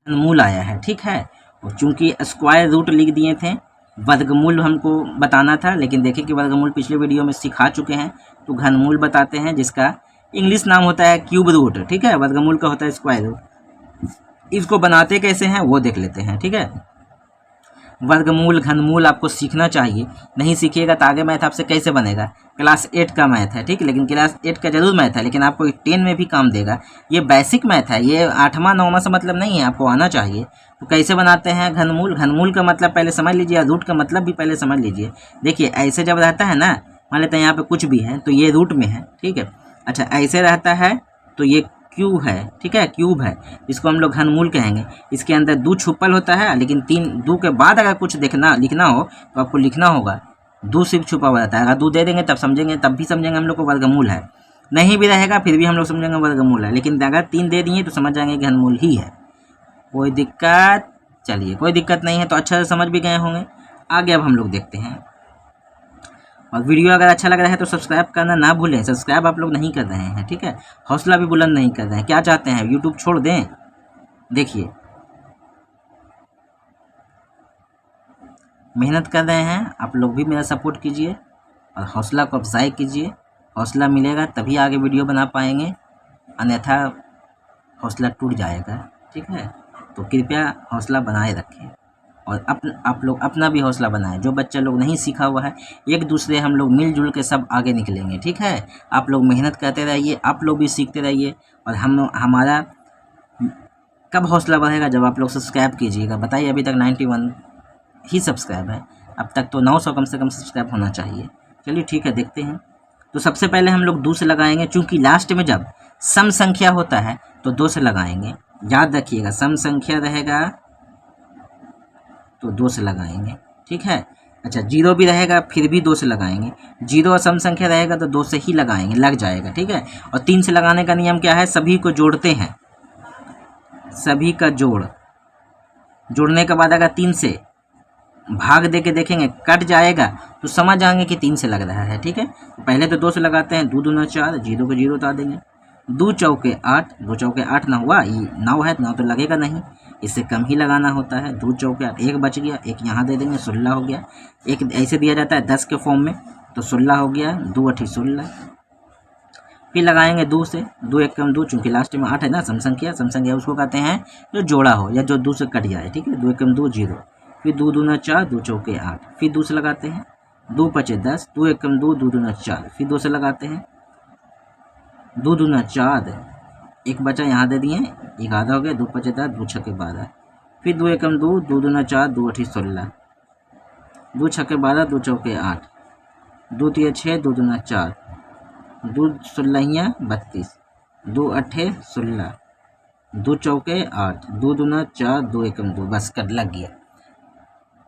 घनमूल आया है, ठीक है। और चूंकि स्क्वायर रूट लिख दिए थे, वर्गमूल हमको बताना था, लेकिन देखिए कि वर्गमूल पिछले वीडियो में सिखा चुके हैं, तो घनमूल बताते हैं जिसका इंग्लिश नाम होता है क्यूब रूट, ठीक है। वर्गमूल का होता है स्क्वायर रूट। इसको बनाते कैसे हैं वो देख लेते हैं, ठीक है। वर्गमूल घनमूल आपको सीखना चाहिए, नहीं सीखिएगा तो आगे मैथ आपसे कैसे बनेगा। क्लास 8 का मैथ है, ठीक है, लेकिन क्लास 8 का जरूर मैथ है, लेकिन आपको 10 में भी काम देगा। ये बेसिक मैथ है, ये 8वां 9वां से मतलब नहीं है, आपको आना चाहिए। तो कैसे बनाते हैं घनमूल? घनमूल का मतलब पहले समझ लीजिए, रूट का मतलब भी पहले समझ लीजिए। देखिए ऐसे जब रहता है ना, मान लेते हैं यहाँ पे कुछ भी है तो ये रूट में है, ठीक है। अच्छा ऐसे रहता है तो ये क्यू है, ठीक है, क्यूब है, इसको हम लोग घनमूल कहेंगे। इसके अंदर 2 छुपल होता है, लेकिन 2 के बाद अगर कुछ लिखना हो तो आपको लिखना होगा 2 सिर्फ छुपा हुआ रहता है। अगर 2 दे देंगे तब समझेंगे, तब भी समझेंगे हम लोग को वर्गमूल है। नहीं भी रहेगा फिर भी हम लोग समझेंगे वर्गमूल है, लेकिन अगर 3 दे दिए तो समझ जाएंगे घनमूल ही है। कोई दिक्कत? चलिए कोई दिक्कत नहीं है, तो अच्छा से समझ भी गए होंगे। आगे अब हम लोग देखते हैं। और वीडियो अगर अच्छा लग रहा है तो सब्सक्राइब करना ना भूलें। सब्सक्राइब आप लोग नहीं कर रहे हैं, ठीक है, हौसला भी बुलंद नहीं कर रहे हैं। क्या चाहते हैं, यूट्यूब छोड़ दें? देखिए मेहनत कर रहे हैं, आप लोग भी मेरा सपोर्ट कीजिए और हौसला को अफजाई कीजिए। हौसला मिलेगा तभी आगे वीडियो बना पाएंगे, अन्यथा हौसला टूट जाएगा, ठीक है। तो कृपया हौसला बनाए रखें और आप लोग अपना भी हौसला बनाएं। जो बच्चा लोग नहीं सीखा हुआ है, एक दूसरे हम लोग मिलजुल के सब आगे निकलेंगे, ठीक है। आप लोग मेहनत करते रहिए, आप लोग भी सीखते रहिए, और हमारा कब हौसला बढ़ेगा? जब आप लोग सब्सक्राइब कीजिएगा। बताइए अभी तक 91 ही सब्सक्राइब है, अब तक तो 900 कम से कम सब्सक्राइब होना चाहिए। चलिए ठीक है, देखते हैं। तो सबसे पहले हम लोग 2 से लगाएंगे, चूँकि लास्ट में जब सम संख्या होता है तो 2 से लगाएंगे। याद रखिएगा, सम संख्या रहेगा तो 2 से लगाएंगे, ठीक है। अच्छा 0 भी रहेगा फिर भी 2 से लगाएंगे। 0 और सम संख्या रहेगा तो 2 से ही लगाएंगे, लग जाएगा, ठीक है। और 3 से लगाने का नियम क्या है? सभी को जोड़ते हैं, सभी का जोड़ने के बाद अगर 3 से भाग दे के देखेंगे कट जाएगा तो समझ जाएंगे कि 3 से लग रहा है, ठीक है। पहले तो 2 से लगाते हैं, 2 दूना 4, 0 को 0 उतार देंगे, 2 चौके 8, 2 चौके 8 ना हुआ, ये 9 है, 9 तो लगेगा नहीं, इससे कम ही लगाना होता है। 2 चौके 8, 1 बच गया, 1 यहाँ दे देंगे, 16 हो गया। 1 ऐसे दिया जाता है 10 के फॉर्म में, तो 16 हो गया, 2 8 16। फिर लगाएंगे 2 से, 2 1 कम 2, चूँकि लास्ट में 8 है ना, सम संख्या उसको कहते हैं जो जोड़ा हो या जो 2 से कट जाए, ठीक है। 2 1 कम 2 0, फिर 2 दूना 4, 2 चौके 8, फिर 2 से लगाते हैं, 2 5 10, 2 1 कम 2, 2 दूना 4, फिर 2 से लगाते हैं, 2 दूना 4, 1 बचा यहाँ दे दिए, 1 आधा हो गया, 2 5 10, 2 6 12, फिर 2 1 कम 2, 2 दूना 4, 2 8 16, 2 6 12, 2 चौके 8, 2 3 6, 2 दूना 4, 2 16 32, 2 8 16, 2 चौके 8, 2 दूना 4, 2 1 2, बस कर लग गया।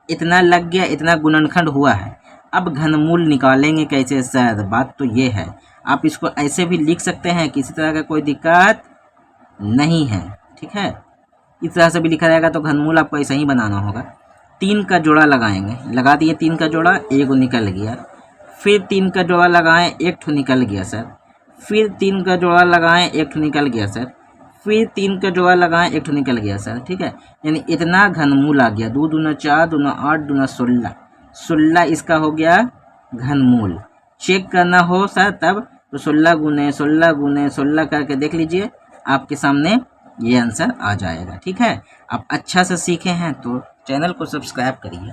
इतना लग गया, इतना गुणनखंड हुआ है। अब घनमूल निकालेंगे कैसे सर? बात तो ये है, आप इसको ऐसे भी लिख सकते हैं, किसी तरह का कोई दिक्कत नहीं है, ठीक है। इस तरह से भी लिखा जाएगा तो घनमूल आपको ऐसा ही बनाना होगा। 3 का जोड़ा लगाएंगे, लगा दिए 3 का जोड़ा, 1 निकल गया, फिर 3 का जोड़ा लगाएं, 1 ठो निकल गया सर, फिर 3 का जोड़ा लगाएं, 1 ठो निकल गया सर, फिर 3 का जोड़ा लगाएं, 1 ठो निकल गया सर, ठीक है। यानी इतना घनमूल आ गया। 2 दूना 4, दूना 8, दूना 16, 16 इसका हो गया घनमूल। चेक करना हो सर तब तो 16 गुने 16 गुने 16 करके देख लीजिए, आपके सामने ये आंसर आ जाएगा, ठीक है। आप अच्छा से सीखे हैं तो चैनल को सब्सक्राइब करिए।